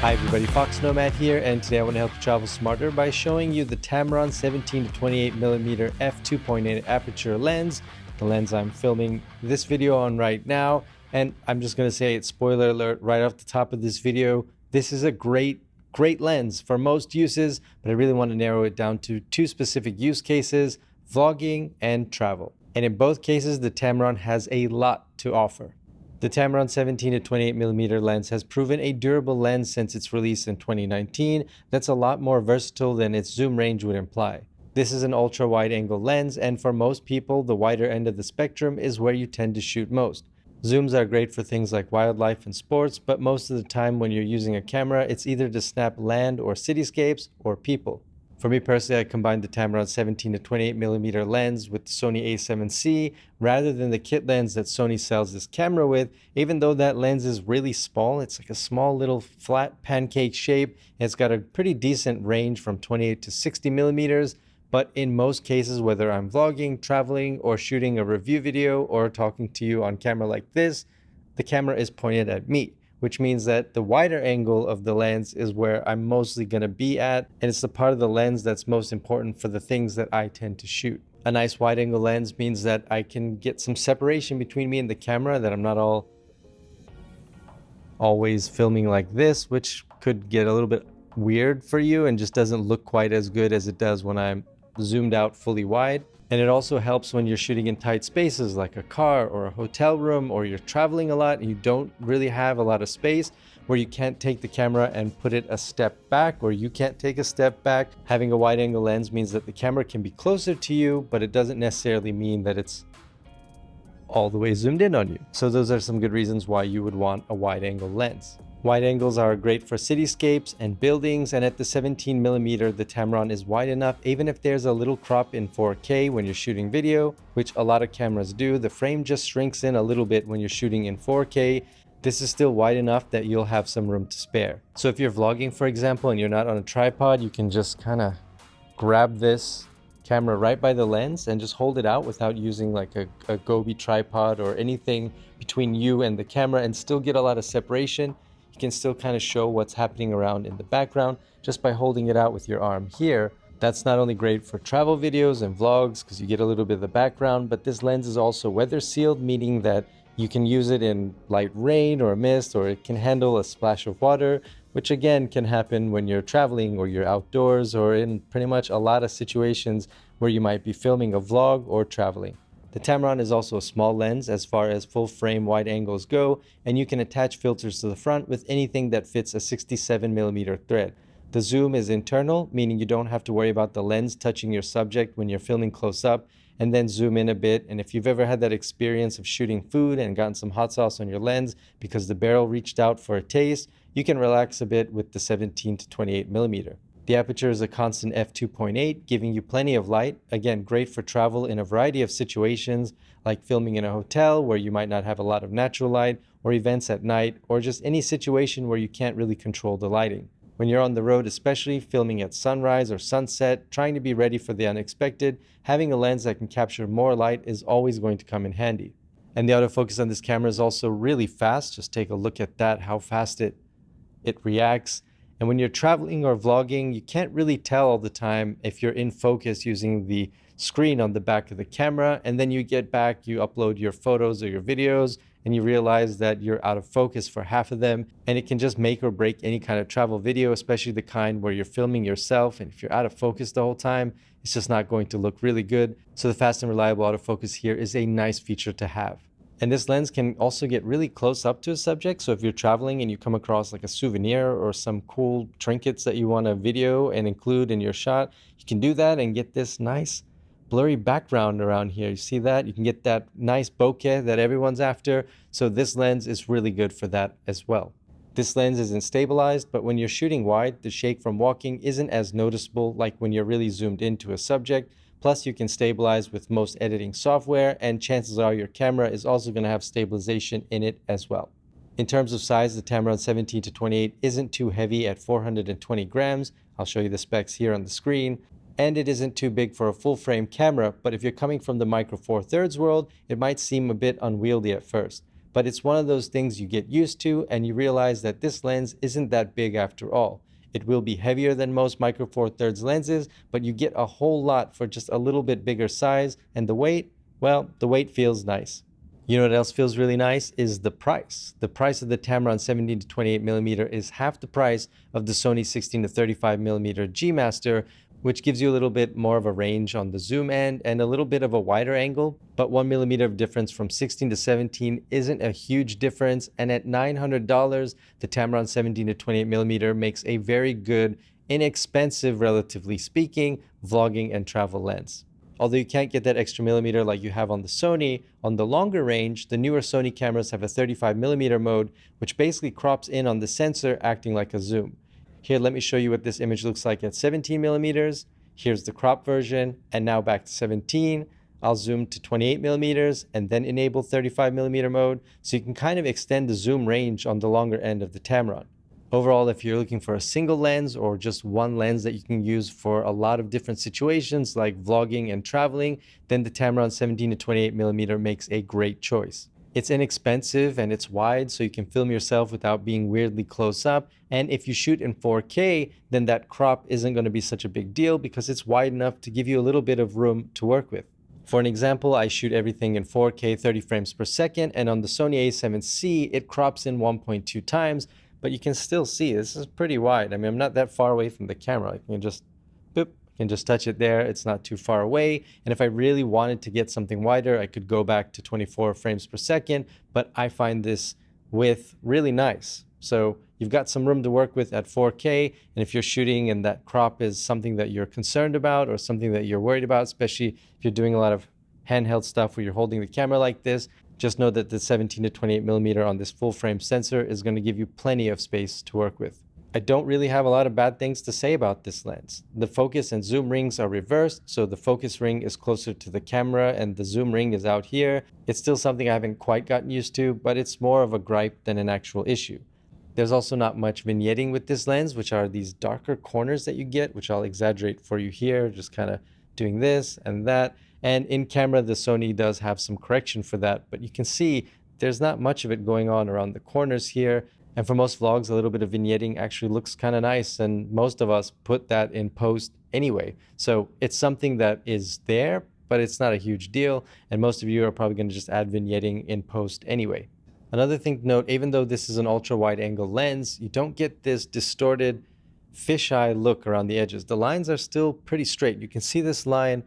Hi everybody, foXnoMad here, and today I want to help you travel smarter by showing you the Tamron 17 to 28mm f2.8 aperture lens, the lens I'm filming this video on right now. And I'm just going to say it, spoiler alert, right off the top of this video, this is a great lens for most uses, but I really want to narrow it down to two specific use cases: vlogging and travel. And in both cases, the Tamron has a lot to offer. The Tamron 17 to 28mm lens has proven a durable lens since its release in 2019 that's a lot more versatile than its zoom range would imply. This is an ultra wide angle lens, and for most people, the wider end of the spectrum is where you tend to shoot most. Zooms are great for things like wildlife and sports, but most of the time when you're using a camera, it's either to snap land or cityscapes or people. For me personally, I combined the Tamron 17 to 28mm lens with the Sony a7C rather than the kit lens that Sony sells this camera with. Even though that lens is really small, it's like a small little flat pancake shape. It's got a pretty decent range from 28 to 60mm. But in most cases, whether I'm vlogging, traveling, or shooting a review video, or talking to you on camera like this, the camera is pointed at me, which means that the wider angle of the lens is where I'm mostly going to be at, and it's the part of the lens that's most important for the things that I tend to shoot. A nice wide angle lens means that I can get some separation between me and the camera, that I'm not always filming like this, which could get a little bit weird for you and just doesn't look quite as good as it does when I'm zoomed out fully wide. And it also helps when you're shooting in tight spaces like a car or a hotel room, or you're traveling a lot and you don't really have a lot of space where you can't take the camera and put it a step back, or you can't take a step back. Having a wide angle lens means that the camera can be closer to you, but it doesn't necessarily mean that it's all the way zoomed in on you. So those are some good reasons why you would want a wide angle lens. Wide angles are great for cityscapes and buildings, and at the 17mm, the Tamron is wide enough even if there's a little crop in 4K when you're shooting video, which a lot of cameras do. The frame just shrinks in a little bit when you're shooting in 4K. This is still wide enough that you'll have some room to spare. So if you're vlogging, for example, and you're not on a tripod, you can just kind of grab this camera right by the lens and just hold it out without using like a Gobi tripod or anything between you and the camera, and still get a lot of separation. You can still kind of show what's happening around in the background just by holding it out with your arm here. That's not only great for travel videos and vlogs because you get a little bit of the background, but this lens is also weather sealed, meaning that you can use it in light rain or mist, or it can handle a splash of water, which again can happen when you're traveling or you're outdoors, or in pretty much a lot of situations where you might be filming a vlog or traveling. The Tamron is also a small lens as far as full frame wide angles go, and you can attach filters to the front with anything that fits a 67mm thread. The zoom is internal, meaning you don't have to worry about the lens touching your subject when you're filming close up, and then zoom in a bit. And if you've ever had that experience of shooting food and gotten some hot sauce on your lens because the barrel reached out for a taste, you can relax a bit with the 17 to 28mm. The aperture is a constant f2.8, giving you plenty of light. Again, great for travel in a variety of situations, like filming in a hotel where you might not have a lot of natural light, or events at night, or just any situation where you can't really control the lighting. When you're on the road, especially filming at sunrise or sunset, trying to be ready for the unexpected, having a lens that can capture more light is always going to come in handy. And the autofocus on this camera is also really fast. Just take a look at that, how fast it reacts. And when you're traveling or vlogging, you can't really tell all the time if you're in focus using the screen on the back of the camera, and then you get back, you upload your photos or your videos, and you realize that you're out of focus for half of them, and it can just make or break any kind of travel video, especially the kind where you're filming yourself, and if you're out of focus the whole time, it's just not going to look really good. So the fast and reliable autofocus here is a nice feature to have. And this lens can also get really close up to a subject. So if you're traveling and you come across like a souvenir or some cool trinkets that you want to video and include in your shot, you can do that and get this nice blurry background around here. You see that? You can get that nice bokeh that everyone's after. So this lens is really good for that as well. This lens isn't stabilized, but when you're shooting wide, the shake from walking isn't as noticeable like when you're really zoomed into a subject. Plus, you can stabilize with most editing software, and chances are your camera is also going to have stabilization in it as well. In terms of size, the Tamron 17 to 28 isn't too heavy at 420 grams. I'll show you the specs here on the screen. And it isn't too big for a full frame camera, but if you're coming from the micro four thirds world, it might seem a bit unwieldy at first. but it's one of those things you get used to and you realize that this lens isn't that big after all. It will be heavier than most micro four thirds lenses, but you get a whole lot for just a little bit bigger size, and the weight, well, the weight feels nice. You know what else feels really nice is the price. The price of the Tamron 17 to 28mm is half the price of the Sony 16 to 35mm G Master, which gives you a little bit more of a range on the zoom end and a little bit of a wider angle, but 1mm of difference from 16 to 17 isn't a huge difference, and at $900, the Tamron 17 to 28mm makes a very good, inexpensive, relatively speaking, vlogging and travel lens. Although you can't get that extra millimeter like you have on the Sony, on the longer range, the newer Sony cameras have a 35mm mode, which basically crops in on the sensor, acting like a zoom. Here, let me show you what this image looks like at 17mm. Here's the crop version, and now back to 17. I'll zoom to 28mm and then enable 35mm mode, so you can kind of extend the zoom range on the longer end of the Tamron. Overall, if you're looking for a single lens or just one lens that you can use for a lot of different situations like vlogging and traveling, then the Tamron 17 to 28mm makes a great choice. It's inexpensive and it's wide, so you can film yourself without being weirdly close up. And if you shoot in 4K, then that crop isn't going to be such a big deal because it's wide enough to give you a little bit of room to work with. For an example, I shoot everything in 4K 30 frames per second, and on the Sony a7C, it crops in 1.2 times, but you can still see this is pretty wide. I mean, I'm not that far away from the camera. I can just, boop, I can just touch it there. It's not too far away. And if I really wanted to get something wider, I could go back to 24 frames per second, but I find this width really nice. So you've got some room to work with at 4K, and if you're shooting and that crop is something that you're concerned about or something that you're worried about, especially if you're doing a lot of handheld stuff where you're holding the camera like this, just know that the 17 to 28mm on this full frame sensor is going to give you plenty of space to work with. I don't really have a lot of bad things to say about this lens. The focus and zoom rings are reversed, so the focus ring is closer to the camera and the zoom ring is out here. It's still something I haven't quite gotten used to, but it's more of a gripe than an actual issue. There's also not much vignetting with this lens, which are these darker corners that you get, which I'll exaggerate for you here, just kind of doing this and that. And in camera, the Sony does have some correction for that, but you can see there's not much of it going on around the corners here. And for most vlogs, a little bit of vignetting actually looks kind of nice, and most of us put that in post anyway. So it's something that is there, but it's not a huge deal, and most of you are probably going to just add vignetting in post anyway. Another thing to note, even though this is an ultra wide angle lens, you don't get this distorted fisheye look around the edges. The lines are still pretty straight. You can see this line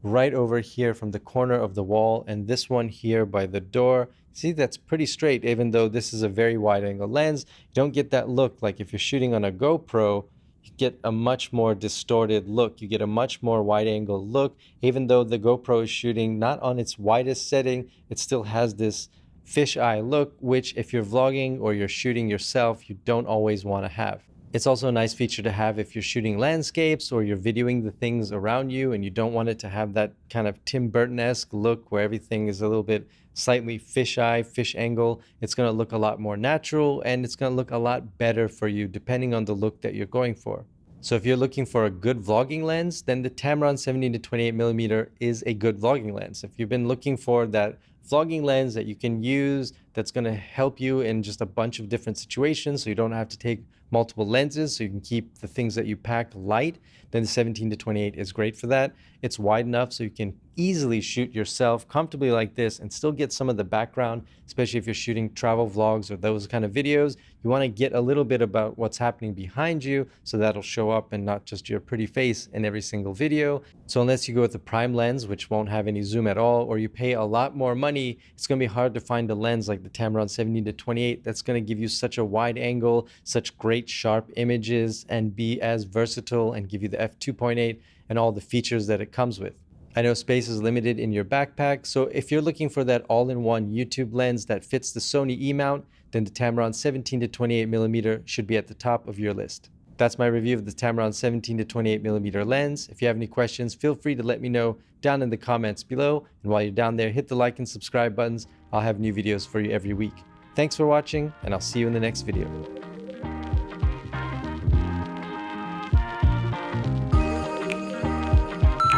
right over here from the corner of the wall, and this one here by the door. See, that's pretty straight, even though this is a very wide angle lens. You don't get that look like if you're shooting on a GoPro, you get a much more distorted look. You get a much more wide angle look. Even though the GoPro is shooting not on its widest setting, it still has this fisheye look, which if you're vlogging or you're shooting yourself, you don't always want to have. It's also a nice feature to have if you're shooting landscapes or you're videoing the things around you and you don't want it to have that kind of Tim Burton-esque look where everything is a little bit slightly fisheye, fish angle. It's going to look a lot more natural, and it's going to look a lot better for you depending on the look that you're going for. So if you're looking for a good vlogging lens, then the Tamron 17 to 28mm is a good vlogging lens. If you've been looking for that vlogging lens that you can use that's going to help you in just a bunch of different situations so you don't have to take multiple lenses, so you can keep the things that you pack light, then the 17 to 28 is great for that. It's wide enough so you can easily shoot yourself comfortably like this and still get some of the background, especially if you're shooting travel vlogs or those kind of videos. You want to get a little bit about what's happening behind you so that'll show up and not just your pretty face in every single video. So unless you go with the prime lens, which won't have any zoom at all, or you pay a lot more money, it's going to be hard to find a lens like the Tamron 17 to 28 that's going to give you such a wide angle, such great sharp images, and be as versatile and give you the f2.8 and all the features that it comes with. I know space is limited in your backpack, so if you're looking for that all-in-one YouTube lens that fits the Sony E-mount, then the Tamron 17 to 28mm should be at the top of your list. That's my review of the Tamron 17 to 28mm lens. If you have any questions, feel free to let me know down in the comments below. And while you're down there, hit the like and subscribe buttons. I'll have new videos for you every week. Thanks for watching, and I'll see you in the next video.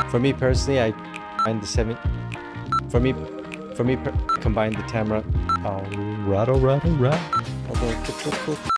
For me personally, I combined the Tamron. Alright. Although